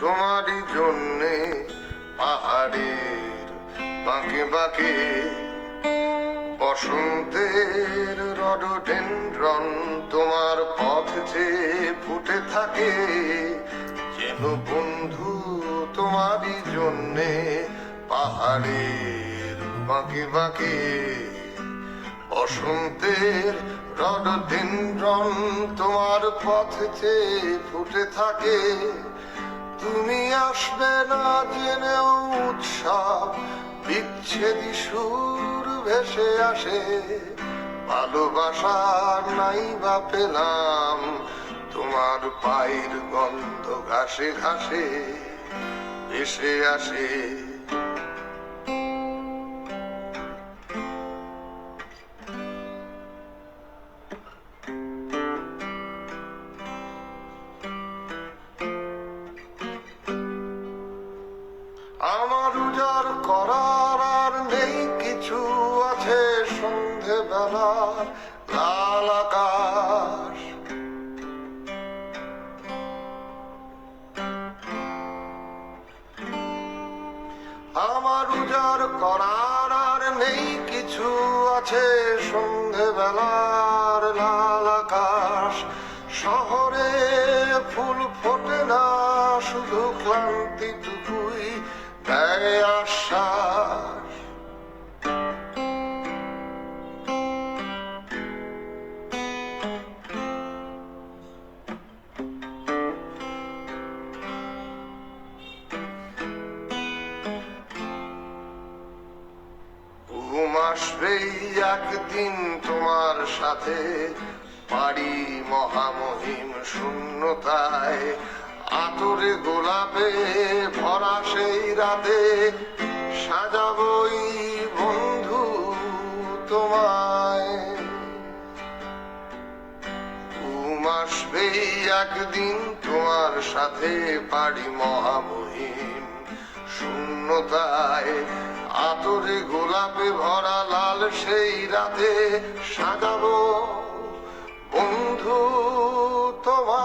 তোমারই জন্যে পাহাড়ের বাঁকে বাঁকে বসন্তের রডোডেনড্রন তোমার পথ যে ফুটে থাকে, যেন বন্ধু তোমারই জন্যে পাহাড়ের বাঁকে বাঁকে বসন্তের রডোডেনড্রন তোমার পথ যে ফুটে থাকে। তুমি আসবে না জেনেও উৎসব বিচ্ছেদী সুর ভেসে আসে, ভালোবাসার নাই বা পেলাম তোমার পায়ের গন্ধ ঘাসে ঘাসে ভেসে আসে। আমার উজাড় করার আর নেই কিছু, আছে সন্ধেবেলার লাল আকাশ। আমার উজাড় করার আর নেই কিছু, আছে সন্ধেবেলার লাল আকাশ। শহরে ফুল ফোটে না, শুধু ক্লান্তিটুকুই দেয় আশ্বাস। ঘুম আসবেই একদিন তোমার সাথে, পারি মহামহিম শূন্যতায়, আতরে গোলাপে ভরা সেই রাতে সাজাবই বন্ধু তোমায়। ঘুম আসবেই একদিন তোমার সাথে, পারি মহামহিম শূন্যতায়, আতরে গোলাপে ভরা লাল সেই রাতে সাজাবো বন্ধু তোমায়।